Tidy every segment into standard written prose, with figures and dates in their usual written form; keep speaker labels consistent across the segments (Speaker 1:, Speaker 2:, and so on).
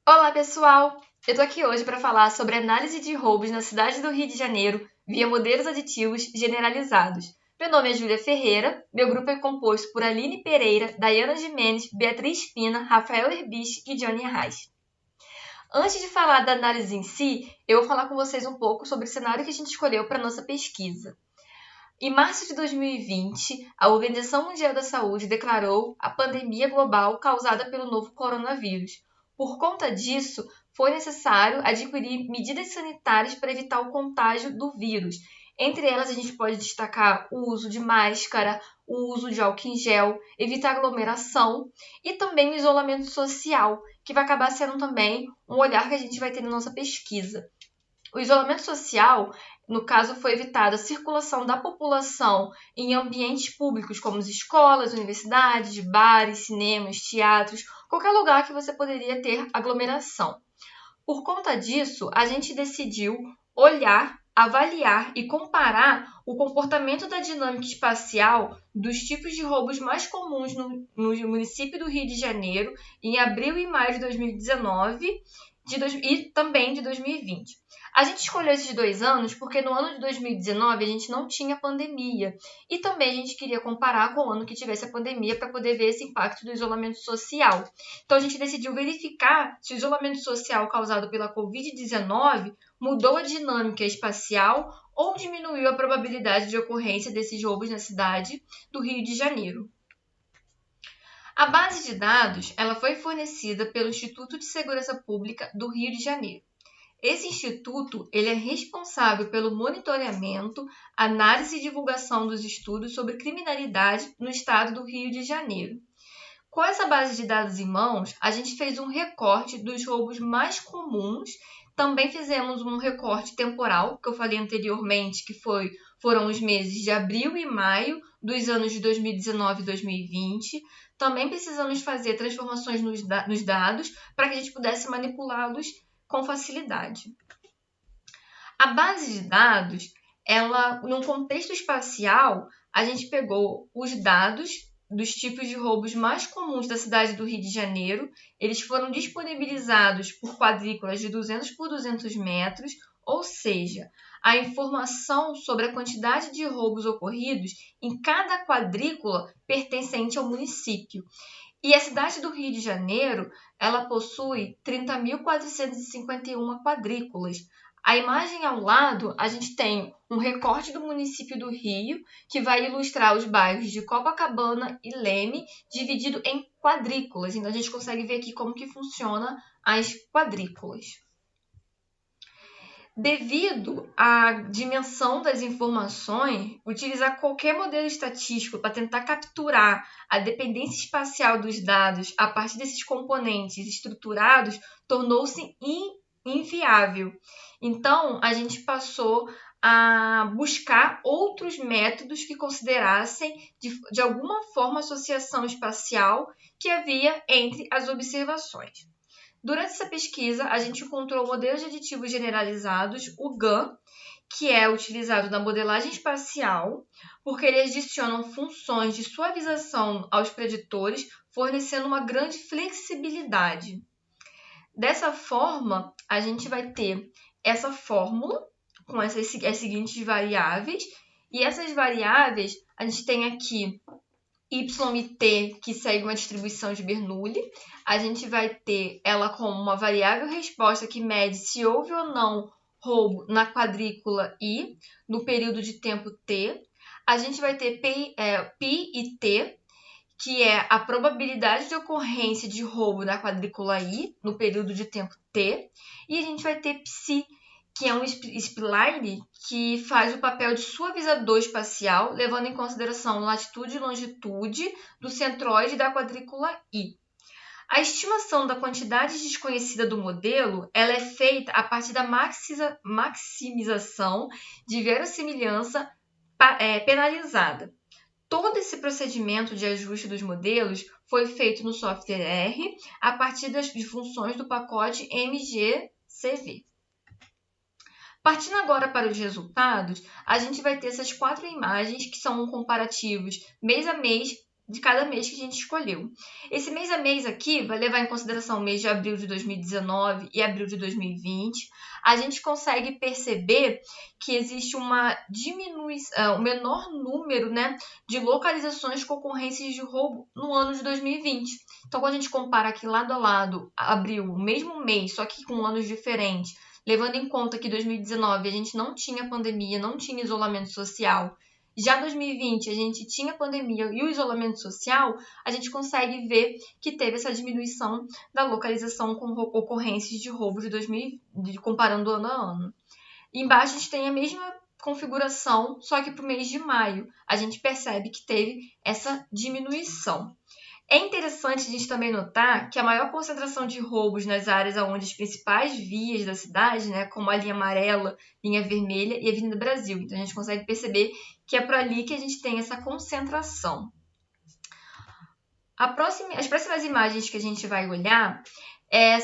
Speaker 1: Olá, pessoal! Eu tô aqui hoje para falar sobre análise de roubos na cidade do Rio de Janeiro via modelos aditivos generalizados. Meu nome é Júlia Ferreira, meu grupo é composto por Aline Pereira, Dayana Gimenez, Beatriz Pina, Rafael Herbich e Johnny Reis. Antes de falar da análise em si, eu vou falar com vocês um pouco sobre o cenário que a gente escolheu para nossa pesquisa. Em março de 2020, a Organização Mundial da Saúde declarou a pandemia global causada pelo novo coronavírus. Por conta disso, foi necessário adquirir medidas sanitárias para evitar o contágio do vírus. Entre elas, a gente pode destacar o uso de máscara, o uso de álcool em gel, evitar aglomeração e também o isolamento social, que vai acabar sendo também um olhar que a gente vai ter na nossa pesquisa. O isolamento social, no caso, foi evitada a circulação da população em ambientes públicos, como as escolas, universidades, bares, cinemas, teatros, qualquer lugar que você poderia ter aglomeração. Por conta disso, a gente decidiu olhar, avaliar e comparar o comportamento da dinâmica espacial dos tipos de roubos mais comuns no município do Rio de Janeiro em abril e maio de 2019 e também de 2020. A gente escolheu esses 2 anos porque no ano de 2019 a gente não tinha pandemia e também a gente queria comparar com o ano que tivesse a pandemia para poder ver esse impacto do isolamento social. Então a gente decidiu verificar se o isolamento social causado pela Covid-19 mudou a dinâmica espacial ou diminuiu a probabilidade de ocorrência desses roubos na cidade do Rio de Janeiro. A base de dados ela foi fornecida pelo Instituto de Segurança Pública do Rio de Janeiro. Esse instituto ele é responsável pelo monitoramento, análise e divulgação dos estudos sobre criminalidade no estado do Rio de Janeiro. Com essa base de dados em mãos, a gente fez um recorte dos roubos mais comuns. Também fizemos um recorte temporal, que eu falei anteriormente, que foram os meses de abril e maio dos anos de 2019 e 2020. Também precisamos fazer transformações nos dados para que a gente pudesse manipulá-los com facilidade. A base de dados, ela, num contexto espacial, a gente pegou os dados dos tipos de roubos mais comuns da cidade do Rio de Janeiro. Eles foram disponibilizados por quadrículas de 200 por 200 metros, ou seja, a informação sobre a quantidade de roubos ocorridos em cada quadrícula pertencente ao município. E a cidade do Rio de Janeiro, ela possui 30.451 quadrículas. A imagem ao lado, a gente tem um recorte do município do Rio, que vai ilustrar os bairros de Copacabana e Leme, dividido em quadrículas. Então, a gente consegue ver aqui como que funciona as quadrículas. Devido à dimensão das informações, utilizar qualquer modelo estatístico para tentar capturar a dependência espacial dos dados a partir desses componentes estruturados tornou-se inviável. Então, a gente passou a buscar outros métodos que considerassem de alguma forma a associação espacial que havia entre as observações. Durante essa pesquisa, a gente encontrou modelos de aditivos generalizados, o GAN, que é utilizado na modelagem espacial, porque ele adiciona funções de suavização aos preditores, fornecendo uma grande flexibilidade. Dessa forma, a gente vai ter essa fórmula com as seguintes variáveis, e essas variáveis a gente tem aqui y e t, que segue uma distribuição de Bernoulli. A gente vai ter ela como uma variável resposta que mede se houve ou não roubo na quadrícula I no período de tempo t. A gente vai ter π e t, que é a probabilidade de ocorrência de roubo na quadrícula I no período de tempo t. E a gente vai ter psi, que é um spline que faz o papel de suavizador espacial, levando em consideração latitude e longitude do centroide da quadrícula I. A estimação da quantidade desconhecida do modelo ela é feita a partir da maximização de verossimilhança penalizada. Todo esse procedimento de ajuste dos modelos foi feito no software R a partir das funções do pacote MGCV. Partindo agora para os resultados, a gente vai ter essas 4 imagens que são comparativos mês a mês de cada mês que a gente escolheu. Esse mês a mês aqui vai levar em consideração o mês de abril de 2019 e abril de 2020. A gente consegue perceber que existe uma diminuição, um menor número, né, de localizações com ocorrências de roubo no ano de 2020. Então, quando a gente compara aqui lado a lado, abril, o mesmo mês, só que com anos diferentes, levando em conta que em 2019 a gente não tinha pandemia, não tinha isolamento social, já 2020 a gente tinha pandemia e o isolamento social, a gente consegue ver que teve essa diminuição da localização com ocorrências de roubo de 2020, comparando ano a ano. E embaixo a gente tem a mesma configuração, só que para o mês de maio a gente percebe que teve essa diminuição. É interessante a gente também notar que a maior concentração de roubos nas áreas onde as principais vias da cidade, né, como a linha amarela, linha vermelha e a Avenida Brasil. Então, a gente consegue perceber que é por ali que a gente tem essa concentração. As próximas imagens que a gente vai olhar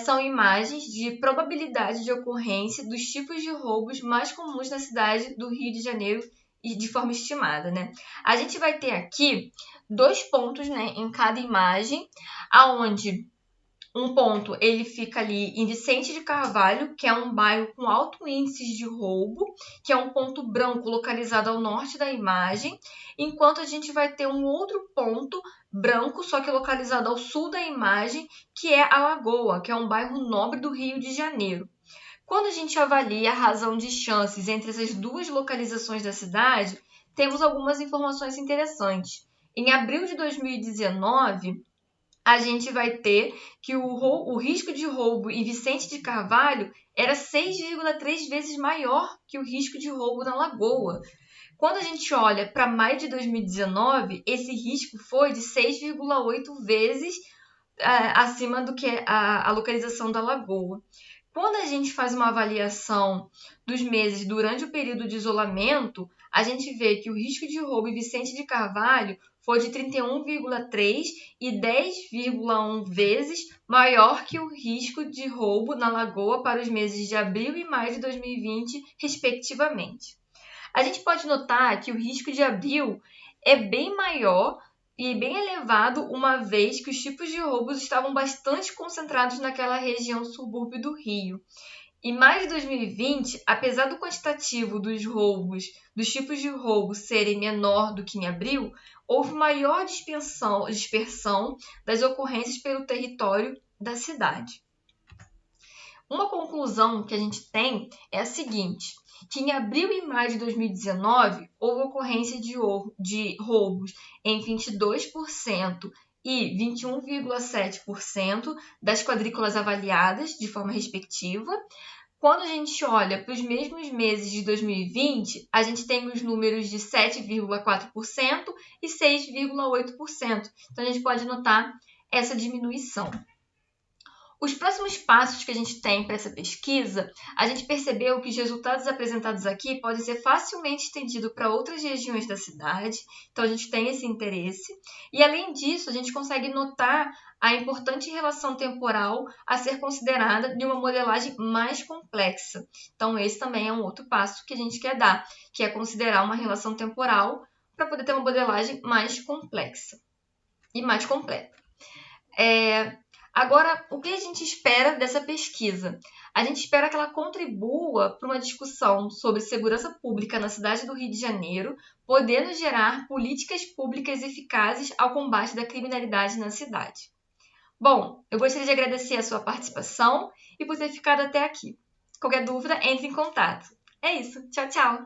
Speaker 1: são imagens de probabilidade de ocorrência dos tipos de roubos mais comuns na cidade do Rio de Janeiro e de forma estimada, né? A gente vai ter aqui 2 pontos, né, em cada imagem, aonde um ponto ele fica ali em Vicente de Carvalho, que é um bairro com alto índice de roubo, que é um ponto branco localizado ao norte da imagem, enquanto a gente vai ter um outro ponto branco, só que localizado ao sul da imagem, que é a Lagoa, que é um bairro nobre do Rio de Janeiro. Quando a gente avalia a razão de chances entre essas duas localizações da cidade, temos algumas informações interessantes. Em abril de 2019, a gente vai ter que o risco de roubo em Vicente de Carvalho era 6,3 vezes maior que o risco de roubo na Lagoa. Quando a gente olha para maio de 2019, esse risco foi de 6,8 vezes acima do que a localização da Lagoa. Quando a gente faz uma avaliação dos meses durante o período de isolamento, a gente vê que o risco de roubo em Vicente de Carvalho foi de 31,3 e 10,1 vezes maior que o risco de roubo na Lagoa para os meses de abril e maio de 2020, respectivamente. A gente pode notar que o risco de abril é bem maior e bem elevado, uma vez que os tipos de roubos estavam bastante concentrados naquela região subúrbio do Rio. Em maio de 2020, apesar do quantitativo dos roubos, dos tipos de roubo serem menor do que em abril, houve maior dispersão das ocorrências pelo território da cidade. Uma conclusão que a gente tem é a seguinte, que em abril e maio de 2019 houve ocorrência de roubos em 22% e 21,7% das quadrículas avaliadas de forma respectiva. Quando a gente olha para os mesmos meses de 2020, a gente tem os números de 7,4% e 6,8%. Então, a gente pode notar essa diminuição. Os próximos passos que a gente tem para essa pesquisa, a gente percebeu que os resultados apresentados aqui podem ser facilmente estendidos para outras regiões da cidade, então a gente tem esse interesse. E além disso, a gente consegue notar a importante relação temporal a ser considerada de uma modelagem mais complexa. Então esse também é um outro passo que a gente quer dar, que é considerar uma relação temporal para poder ter uma modelagem mais complexa e mais completa. Agora, o que a gente espera dessa pesquisa? A gente espera que ela contribua para uma discussão sobre segurança pública na cidade do Rio de Janeiro, podendo gerar políticas públicas eficazes ao combate da criminalidade na cidade. Bom, eu gostaria de agradecer a sua participação e por ter ficado até aqui. Qualquer dúvida, entre em contato. É isso. Tchau, tchau!